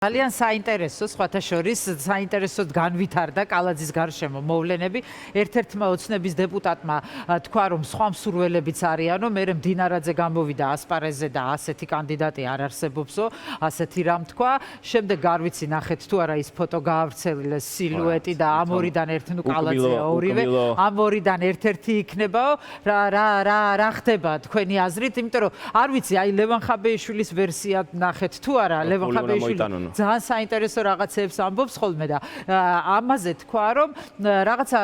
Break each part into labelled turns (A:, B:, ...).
A: ძალიან საინტერესო, სხვათა შორის საინტერესოდ განვითარდა კალაძის გარშემო მოვლენები. ერთ-ერთმა ოცნების დეპუტატმა თქვა, რომ სხვა მსურველებიც არიანო, მერე მდინარაძე გამოვიდა ასპარეზზე და ასეთი კანდიდატი არ არსებობსო, ასეთი რამ თქვა. შემდეგ არ ვიცი ნახეთ თუ არა ის ფოტო გაავრცელეს სილუეტი და ამ ორიდან ერთი ნუ კალაძეა ორივე, ამ ორიდან ერთ-ერთი იქნებაო. რა ხდება თქვენი აზრით? იმიტომ რომ არ ვიცი, აი ლევან ხაბეიშვილის ვერსია ნახეთ თუ არა, ლევან ხაბეიშვილი ძალიან საინტერესო რაღაცებს ამბობს ხოლმე და ამაზე თქვა, რომ რაღაცა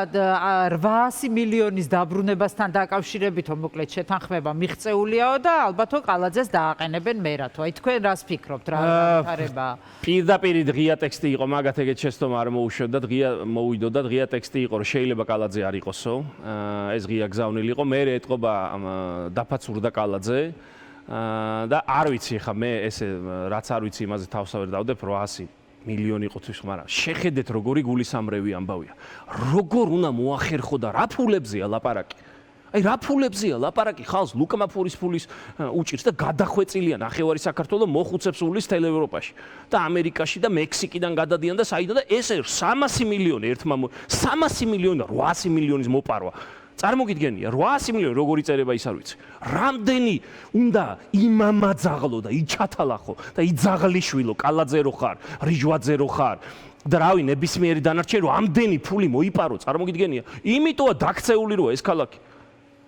A: 800 მილიონის დაბრუნებასთან დაკავშირებით მოკლედ შეთანხმება მიღწეულიაო და ალბათო კალაძეს დააყენებენ მერათო. აი თქვენ რას ფიქრობთ, რა განვითარება?
B: პირდაპირ ღია ტექსტი იყო, მაგათ ეგეთ შეცდომა არ მოუშვებდა, ღია მოვიდო და ღია ტექსტი იყო, რომ შეიძლება კალაძე არ იყოსო. ეს ღია გზავნილი იყო, მე ეთყობა დაფაცურდა კალაძე. და არ ვიცი ხა მე ესე რაც არ ვიცი იმაზე თავს არ დავდებ 800 მილიონი ყოთვის, მაგრამ შეხედეთ როგორი გულისამრევი ამბავია. როგორ უნდა მოახერხო და რა ფულებზეა ლაპარაკი? აი რა ფულებზეა ლაპარაკი? ხალხს ლუკმაფურის ფულის უჭირს და გადახვეწილია ნახევარი საქართველოს მოხუცებს უვლის თელ ევროპაში და ამერიკაში და მექსიკიდან გადადიან და საიდან და ეს 300 მილიონი ერთმა 300 მილიონი და 800 მილიონის მოპარვა. წარმოგიდგენია 800 მილიონი როგორი წერება ის არ ვიცი. რამდენი უნდა იმამაძაღლო და იჩათალახო და იძაღლიშვილო კალაძე რო ხარ, რიჟვაძე რო ხარ და რავი ნებისმიერი დანარჩენი რომ ამდენი ფული მოიპარო, წარმოგიდგენია. იმიტოა დაქცეული როა ეს ქალაქი.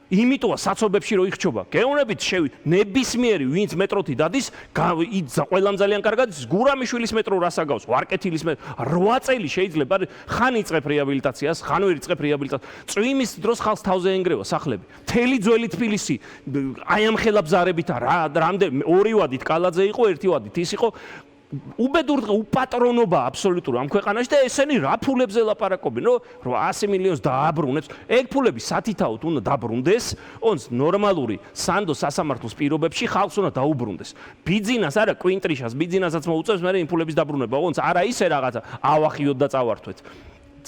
B: იმიტოა საცობებში რო იხჩობა. გეუბნებით შევით ნებისმიერი ვინც მეტროთი დადის, ყველამ ძალიან კარგად გურამიშვილის მეტრო რას აგავს, ვარკეთილის მეტრო 8 წელი შეიძლება ხან იწყებ რეაბილიტაციას, ხან ვერ იწყებ რეაბილიტაციას. წვიმის დროს ხალხს თავზე ენგრევა სახლები. მთელი ძველი თბილისი აი ამ ხელაბზარებით რამდენი ორი ვადით კალაძე იყო, ერთი ვადით ის იყო. უბედურ უპატრონობა აბსოლუტური ამ ქვეყანაში და ესენი რა ფულებზე ლაპარაკობენ, რომ 800 მილიონს დააბრუნებს. ეგ ფულები სათითაოდ უნდა დაბრუნდეს, ონს ნორმალური სანდო სასამართლოს პირობებში ხალხს უნდა დაუბრუნდეს. ბიძინას არა კვინტრიშას, ბიძინასაც მოუწევს მე იმ ფულების დაბრუნება, ონს არა ისე რაღაცა ავახიოთ და წავართვეთ.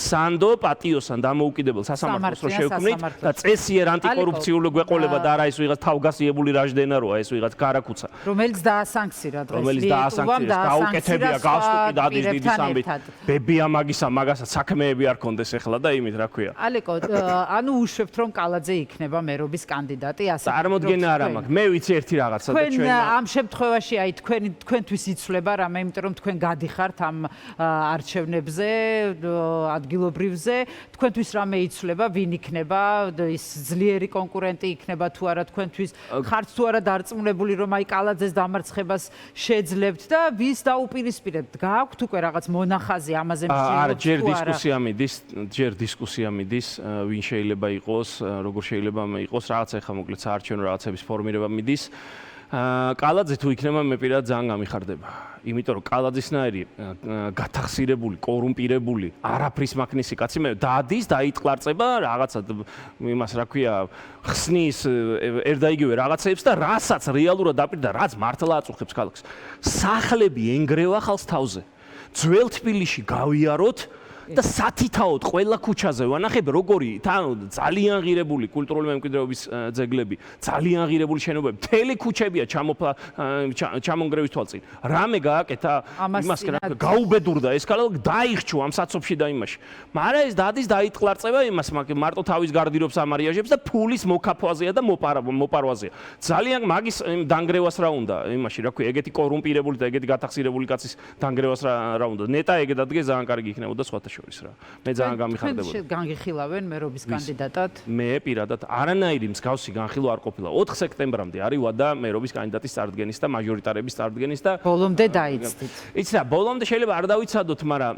B: სანდო პატიოსან დამოუკიდებელ სასამართლოს რო შევქმნით და წესიერ ანტიკორუფციული გვეყოლება და არა ის ვიღაც თავგასიებული რაჟდენა როა, ეს ვიღაც გარაკუცა.
A: რომელიც დაასანქცირა დღეს.
B: რომელიც დაასანქცირა, გაუკეთებია, გავსტუკი დადის დიდი სამბით. ბებია მაგისა, მაგასაც საქმეები არ კონდეს ახლა და იმით რა ქვია.
A: ალეკო, ანუ უშვებთ რომ კალაძე იქნება მერობის კანდიდატი, ასე.
B: წარმოდგენა არ მაქვს. მე ვიცი ერთი რაღაცა და
A: ჩვენ ამ შემთხვევაში აი თქვენთვის იცვლება რამე, იმიტომ რომ თქვენ გადიხართ ამ არჩევნებზე, ადგილობრივზე, თქვენთვის რამე იცვლება, ვინ იქნება, ის ძლიერი კონკურენტი იქნება თუ არა თქვენთვის, ხართ თუ არა დარწმუნებული რომ აი კალაძეს დამარცხებას შეძლებთ და ვის დაუპირისპირებთ? გააქვთ უკვე რაღაც მონახაზი ამაზე მსჯელობთ?
B: არა, ჯერ დისკუსია მიდის, ვინ შეიძლება იყოს, როგორ შეიძლება იყოს, რაღაც ახლა მოკლედ საარჩევნო რაღაცების ფორმირება მიდის. კალაძე თუ იქნება მე პირადად ძალიან გამიხარდება. იმიტომ რომ კალაძისნაირი გათახსირებული, კორუმპირებული, არაფრის მაქნისი კაცი მე დადის, დაიტყლარწება რაღაცა იმას რა ქვია, ხსნის ერდაიგივე რაღაცებს და რასაც რეალურად დაპირდა, რაც მართლა აწუხებს ქალაქს. სახლები ენგრევა ხალხს თავზე. ძველ თბილისში გავიაროთ და სათითაოდ ყველა ქუჩაზე ვანახებ როგორი ძალიან ღირებული კულტურული მემკვიდრეობის ძეგლები, ძალიან ღირებული შენობები, მთელი ქუჩებია ჩამონგრევის თვალწინ. რამე გააკეთა იმას გაუბედურდა ეს ქალაქი, დაიხჩო ამ საცობში და იმაში. მაგრამ ეს დადის დაიტყლარწება იმას, მარტო თავის გარდირობს ამარიაჟებს და ფულის მოკაფვაზეა და მოპარვაზეა. ძალიან მაგის დანგრევას რა უნდა იმაში, რა ქვია, ეგეთი კორუმპირებული და ეგეთი გათახსირებული კაცის დანგრევას რა უნდა. ნეტა ეგ დადგეს ძალიან კარგი იქნებოდა სხვათა მე ძალიან გამიხარდებოდა.
A: თქვენ განგიხილავენ მერობის კანდიდატად?
B: მე პირადად არანაირი მსგავსი განხილვა არ ყოფილა. 4 სექტემბრამდე არის ვადა მერობის კანდიდატის წარდგენის და მაჟორიტარების წარდგენის და
A: ბოლომდე დაიცდით.
B: იცი რა, ბოლომდე შეიძლება არ დავიცადოთ, მაგრამ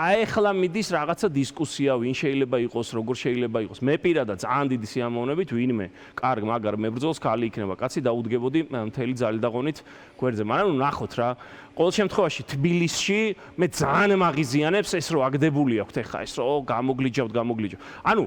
B: აეხლა მიდის რაღაცა დისკუსია, ვინ შეიძლება იყოს, როგორ შეიძლება იყოს. მე პირადად ძალიან დიდი სიამოვნებით ვინმე კარგ მაგარ მებრძოლს ხალი იქნება კაცი დაუდგებოდი მთელი ძალი და ღონით გვერდზე. მაგრამ ნახოთ რა, ყოველ შემთხვევაში თბილისში მე ძალიან მაღიზიანებს ეს რო აგდებული აქვს ეხა ეს რო გამოგლიჯავთ. ანუ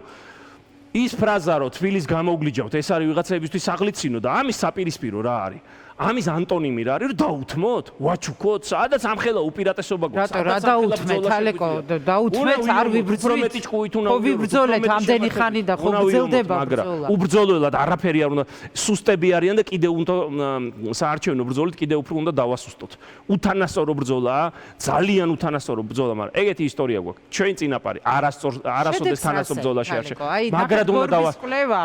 B: ის ფრაზა რო თბილის გამოგლიჯავთ, ეს არის ვიღაცაებისთვის საღლიცინო და ამის საპირისპირო რა არის? ამის ანტონიმი რა არის? რომ დაუთმოთ, ვაჩუქოთ, სადაც ამხელა უპირატესობა გვაქვს.
A: რატო რა დაუთმეთ, ალეკო, დაუთმეთ, არ ვიბრძვით. ხო ვიბრძოლეთ ამდენი ხანი და ხო გრძელდება ბრძოლა.
B: უბრძოლველად არაფერი არ უნდა, სუსტები არიან და კიდევ უნდა საარჩევნო ბრძოლით კიდევ უფრო უნდა დავასუსტოთ. უთანასწორო ბრძოლაა, ძალიან უთანასწორო ბრძოლა, მაგრამ ეგეთი ისტორია გვაქვს. ჩვენ წინაპარი არასოდეს თანასწორ ბრძოლაში არ მაგრად უნდა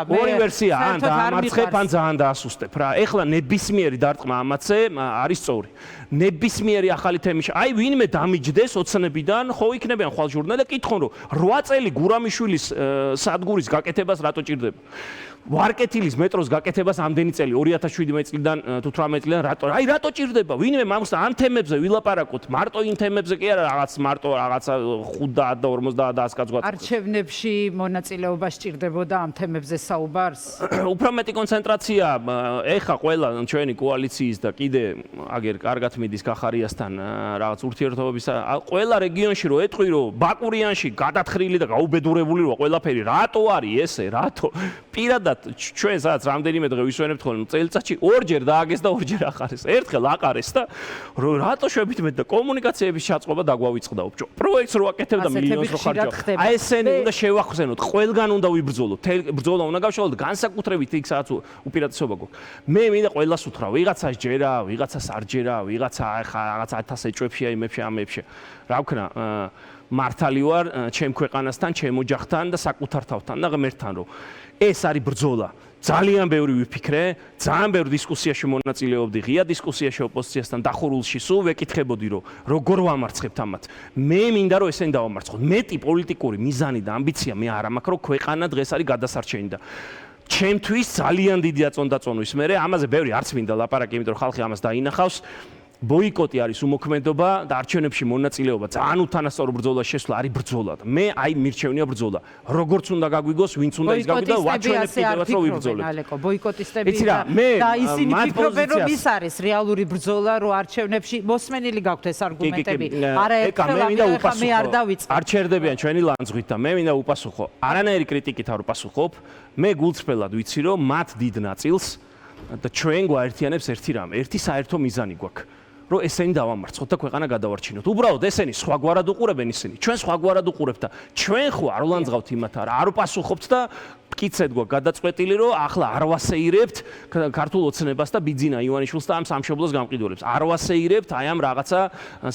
B: ორი ვერსია, ან დაამარცხებ, ან ძალიან დაასუსტებ რა. ეხლა ნებისმიერი დარტყმა ამაცე არის სწორი. ნებისმიერი ახალი თემის, აი ვინმე დამიჯდეს ოცნებიდან, ხო იქნებიან ხვალ ჟურნალი და კითხონ რომ 8 წელი გურამიშვილის სადგურის გაკეთებას რატო ჭირდება? ვარკეთილის მეტროს გაკეთებას ამდენი წელი 2017 წლიდან თუ 18 წლიდან რატო ჭირდება? ვინმე მაგას ამ თემებზე ვილაპარაკოთ, მარტო იმ თემებზე კი არა, რაღაც მარტო რაღაცა 5 და 50 და 100 გაძღვათ.
A: არჩევნებში მონაწილეობა სჭირდებოდა ამ თემებზე საუბარს?
B: უფრო მეტი კონცენტრაცია ეხა ყველა ჩვენი კოალიციის და კიდე აგერ კარგად მიდის კახარიასთან რაღაც ურთიერთობების ყველა რეგიონში რო ეტყვი რომ ბაკურიანში გადათხრილი და გაუბედურებული როა ყველაფერი, რატო არის ესე? რატო? პირადად ჩვენ სადაც რამდენიმე დღე ვისვენებთ ხოლმე წელიწადში ორჯერ დააგეს და ორჯერ ახარეს. ერთხელ აყარეს და რატო შვებით მეტ და კომუნიკაციების ჩაწყობა დაგვავიწყდაო. პროექტს რო აკეთებ და მილიონს რო ხარჯავ. აი ესენი უნდა შევახსენოთ, ყველგან უნდა ვიბრძოლოთ. ბრძოლა უნდა გავშალოთ განსაკუთრებით იქ სადაც უპირატესობა გვაქვს. მე მინდა ყველას უთხრა, ვიღაცას ჯერა, ვიღაცას არ ჯერა, ვიღაცა ახლა რაღაც 1000 ეჭვებშია, იმებში, ამებში. რა ვქნა, მართალი ვარ ჩემ ქვეყანასთან, ჩემ ოჯახთან და საკუთარ თავთან და ღმერთთან რომ ეს არის ბრძოლა. ძალიან ბევრი ვიფიქრე, ძალიან ბევრ დისკუსიაში მონაწილეობდი, ღია დისკუსიაში ოპოზიციასთან დახურულში, სულ ვეკითხებოდი რომ როგორ ვამარცხებთ ამათ. მე მინდა რომ ესენი დავამარცხოთ. მეტი პოლიტიკური მიზანი და ამბიცია მე არ მაქვს, რომ ქვეყანა დღეს არის გადასარჩენი და ჩემთვის ძალიან დიდია წონდაწონვის. მე ამაზე ბევრი არც მინდა ლაპარაკი, იმიტომ რომ ხალხი ამას დაინახავს. ბოიკოტი არის უმოქმედობა და არჩევნებში მონაწილეობა ძალიან უთანასწორო ბრძოლაში შესვლა არის ბრძოლა. მე აი მირჩევნია ბრძოლა. როგორც უნდა გაგვიგოს, ვინც უნდა ის გაგვიგოს და ვაჩვენებ კიდევაც რომ ვიბრძოლებ.
A: ალეკო, ბოიკოტისტები და ისინი ფიქრობენ რომ ის არის რეალური ბრძოლა, რომ არჩევნებში მოსმენილი გაქვთ ეს არგუმენტები. არა ერთხელ მე არ დავიწყე.
B: არ ჩერდებიან ჩვენი ლანძღვით და მე მინდა უპასუხო. არანაირი კრიტიკით არ ვპასუხობ. მე გულწრფელად ვიცი რომ მათ დიდ ნაწილს და ჩვენ გვაერთიანებს ერთი რამ, ერთი საერთო მიზანი გვაქვს. რომ ესენი დავამარცხოთ და ქვეყანა გადავარჩინოთ. უბრალოდ ესენი სხვაგვარად უყურებენ ისინი. ჩვენ სხვაგვარად უყურებთ და ჩვენ ხო არ ვლანძღავთ იმათ არ ვპასუხობთ და მკიცედ გვაქვს გადაწყვეტილი რომ ახლა არ ვასეირებთ ქართულ ოცნებას და ბიძინა ივანიშვილს და ამ სამშობლოს გამყიდველებს. არ ვასეირებთ აი ამ რაღაცა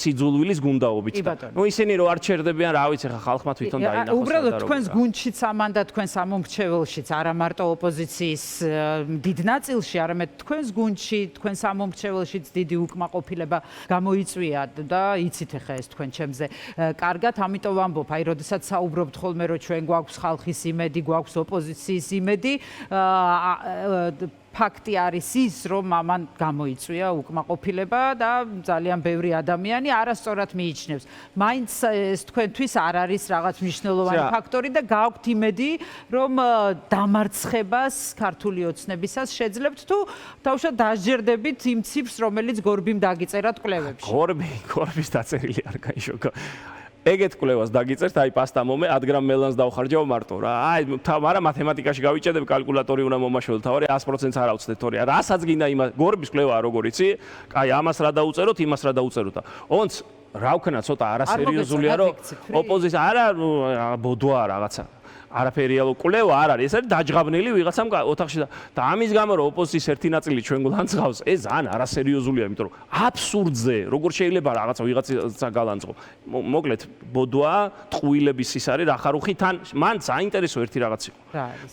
B: სიძულვილის გუნდაობით. ნუ ისინი რომ არ ჩერდებიან, რა ვიცი ხა ხალხმა თვითონ დაინახოს.
A: უბრალოდ თქვენს გუნდშიც ამან და თქვენ სამომრჩეველშიც არა მარტო ოპოზიციის დიდ ნაწილში, არამედ თქვენს გუნდში, თქვენ სამომრჩეველშიც დიდი უკმაყოფილება გამოიწვია და იცით ხა ეს თქვენ ჩემზე. კარგად, ამიტომ ვამბობ, აი როდესაც საუბრობთ ხოლმე რომ ჩვენ გვაქვს ხალხის იმედი, გვაქვს ოპოზიციის იმედი, ფაქტი არის ის, რომ ამან გამოიწვია უკმაყოფილება და ძალიან ბევრი ადამიანი არასწორად მიიჩნევს. მაინც ეს თქვენთვის არ არის რაღაც მნიშვნელოვანი ფაქტორი და გააქვთ იმედი, რომ დამარცხებას ქართული ოცნებისას შეძლებთ თუ თავშად დასჯერდებით იმ ციფრს, რომელიც გორბიმ დაგიწერათ კვლევებში.
B: გორბის დაწერილი არ გაიშოქა. ეგეთ კვლევას დაგიწერთ, აი პასტა მომე 10 გრამ მელანს დავხარჯავ მარტო რა. აი, მაგრამ მათემატიკაში გავიჭედებ, კალკულატორი უნდა მომაშველო, თავარი 100%-ს არ ავწდეთ თორე. რასაც გინდა იმ გორბის კვლევაა როგორ იცი? აი, ამას რა დაუწეროთ, იმას რა დაუწეროთ და. ონც რა ვქნა, ცოტა არასერიოზულია, რომ ოპოზიცია არა ბოდოა რაღაცა. არაფერია კვლევა არ არის, ეს არის დაჯღაბნილი ვიღაცამ ოთახში და ამის გამო რომ ოპოზიციის ერთი ნაწილი ჩვენ გულანძღავს, ეს ძალიან არასერიოზულია, იმიტომ რომ აბსურდზე, როგორ შეიძლება რაღაცა ვიღაცა გალანძღო. მოკლედ, ბოდოა, ტყუილების ის არის რახარუხი თან, მან საინტერესო ერთი რაღაც იყო.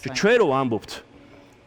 B: ჩვენ რო ამბობთ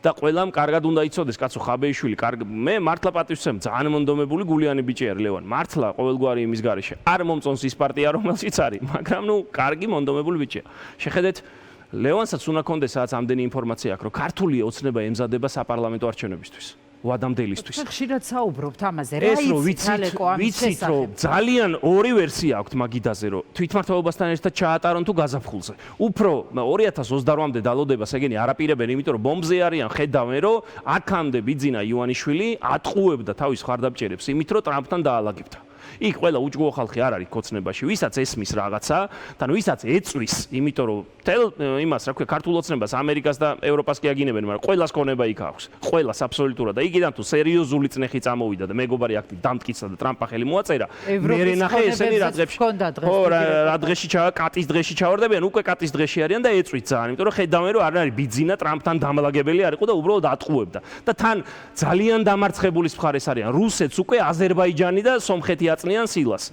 B: და ყველამ კარგად უნდა იცოდეს, კაცო ხაბეიშვილი, მე მართლა პატივსცემ, ძალიან მონდომებული გულიანი ბიჭი არის ლევან. მართლა ყოველგვარი იმის გარეშე. არ მომწონს ის პარტია, რომელშიც არის, მაგრამ ნუ კარგი მონდომებული ბიჭია. შეხედეთ ლევანსაც უნდა კონდეს სადაც ამდენი ინფორმაცია აქვს, რომ ქართული ოცნება ემზადება საპარლამენტო არჩევნებისთვის. ვადამდელისთვის.
A: ხშირად საუბრობთ ამაზე, რა
B: ვიცით, რომ ძალიან ორი ვერსია აქვს მაგიდაზე, რომ თვითმმართველობასთან ერთად ჩაატარონ თუ გაზაფხულზე. უფრო 2028-მდე დალოდებას ეგენი არაპირებენ, იმიტომ რომ ბომბზე არიან, ხედავენ, რომ აქამდე ბიძინა ივანიშვილი ატყუებდა თავის ხარდაბჭერებს იმით, რომ ტრამპთან დაალაგებდა. იქ ყველა უჯგო ხალხი არ არის ქოცნებაში, ვისაც ესმის რაღაცა, თან ვისაც ეწვის, იმიტომ რომ თელ იმას რა ქვია, ქართულ ოცნებას, ამერიკას და ევროპას კი აგინებენ, მაგრამ ყველას ქონება იქ აქვს. ყველას აბსოლუტურად და იქიდან თუ სერიოზული წნეხი წამოვიდა და მეგობარი აქტი დამტკიცა და ტრამპმა ხელი მოაწერა, მე ნახე ესენი რა დღეში. ხო, რა დღეში კატის დღეში ჩავარდებიან, უკვე კატის დღეში არიან და ეწვით ძალიან, იმიტომ რომ ხედავენ რომ არ არის ბიძინა ტრამპთან დამლაგებელი არ იყო და უბრალოდ ატყუებდა. და თან ძალიან დამარცხებულის მხარეს არიან. რუსეთს უკვე აზერბაიჯანი და სომხეთი აწნიან სილას.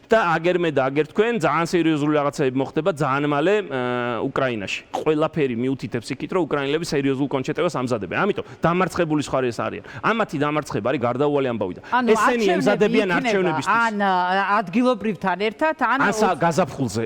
B: და აგერმე და აგერ თქვენ ძალიან სერიოზული რაღაცები მოხდება ძალიან მალე უკრაინაში. ყველაფერი მიუთითებს იქით, რომ უკრაინელები სერიოზულ კონჩეტებას ამზადებენ. ამიტომ დამარცხებული მხარე ეს არიან. ამათი დამარცხება არის გარდაუვალი ამბავი და ესენი ემზადებიან არჩევნებისთვის.
A: ან ადგილობრივთან ერთად, ან
B: გაზაფხულზე.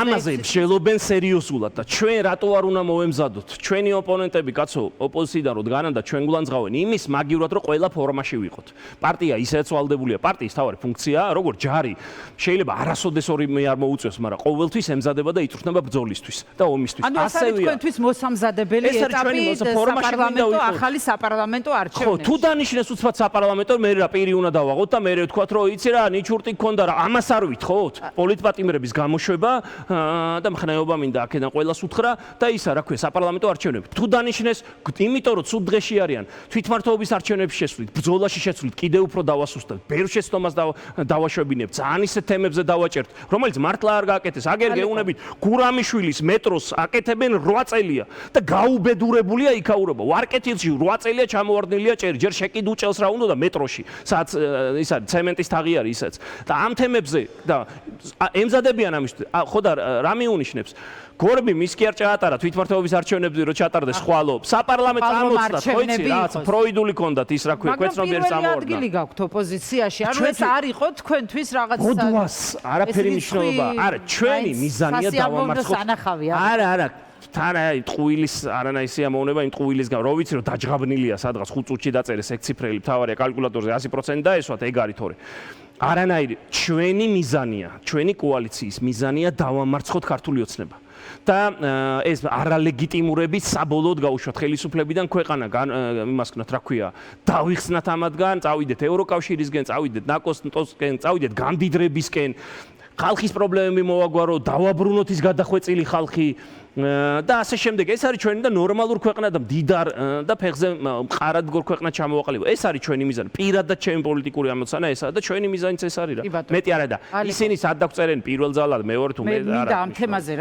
B: ამაზე მსჯელობენ სერიოზულად და ჩვენ რატო არ უნდა მოემზადოთ? ჩვენი ოპონენტები, კაცო, ოპოზიციიდან რო დგანან და ჩვენ გულანძღავენ იმის მაგივრად, რომ ყველა ფორმაში ვიყოთ. პარტია ისეც ვალდებულია, პარტიის თავარი ფუნქციაა, როგორც ჯარი. შეიძლება არასოდეს ორი მე არ მოუწევს, მაგრამ ყოველთვის ემზადება და იწვრთნება ბრძოლისთვის და ომისთვის.
A: ასევია. თქვენთვის მოსამზადებელი ეტაპი საპარლამენტო ახალი საპარლამენტო არჩევნებში.
B: ხო, თუ დანიშნეს უცბად საპარლამენტო, მე რა პირი უნდა დავაღოთ და მე ვთქვათ, რომ იცი რა, ნიჩურტი გქონდა რა, ამას არ ვითხოვთ? პოლიტპატიმრების გამოშვება და მხნეობა მინდა აქედან ყველას უთხრა და ისა რა ქვია, საპარლამენტო არჩევნები. თუ დანიშნეს, იმიტომ რომ ცუდ დღეში არიან, თვითმმართველობის არჩევნებში შესვლით, ბრძოლაში შესვლით, კიდევ უფრო დავასუსტებთ, ბევრ შეცდომას დავაშვებინებთ, ძალიან ისეთ თემებზე დავაჭერთ, რომელიც მართლა არ გააკეთეს. აგერ გეუნებით გურამიშვილის მეტროს აკეთებენ 8 წელია და გაუბედურებულია იქაურობა. ვარკეთილში 8 წელია ჩამოვარდნილია ჭერი, ჯერ შეკიდ უჭელს რა უნდა და მეტროში, სადაც ის არის ცემენტის თაღი არის ისაც. და ამ თემებზე და ემზადებიან ამისთვის. ხო და რა მიუნიშნებს? გორბი მის კი არ ჩაატარა თვითმმართველობის არჩევნებზე რო ჩატარდეს ხვალო საპარლამენტო წამოწდა ხო იცი რაც ფროიდული კონდათ ის რა ქვია კვეცნობიერი წამოვარდა.
A: მაგრამ ადგილი გაქვთ ოპოზიციაში, ანუ ეს არ იყო თქვენთვის რაღაც
B: გოდვას არაფერი მნიშვნელობა არა ჩვენი მიზანია დავამარცხოთ. არა თარა ტყუილის არანაირი სიამოვნება იმ ტყუილის გამ რო ვიცი რომ დაჯღაბნილია სადღაც 5 წუთში დაწერეს ეგ ციფრები თავარია კალკულატორზე 100% დაესვათ ეგ არის თორე არანაირი ჩვენი მიზანია ჩვენი კოალიციის მიზანია დავამარცხოთ ქართული ოცნება. და ეს არალეგიტიმურები საბოლოოდ გაუშვათ ხელისუფლებიდან ქვეყანა იმას ვქნათ რა ქვია დავიხსნათ ამათგან წავიდეთ ევროკავშირისგენ წავიდეთ ნაკოსტოსკენ წავიდეთ გამდიდრებისკენ ხალხის პრობლემები მოვაგვარო დავაბრუნოთ ის გადახვეწილი ხალხი და ასე შემდეგ ეს არის ჩვენი და ნორმალურ ქვეყნა და მდიდარ და ფეხზე მყარად გორ ქვეყნა ჩამოვაყალიბო ეს არის ჩვენი მიზანი პირადად ჩემი პოლიტიკური ამოცანა ესაა და ჩვენი მიზანიც ეს არის რა მეტი არა და ისინი სად დაგვწერენ პირველ ძალად მეორე თუ მე არა
A: მე ამ თემაზე რა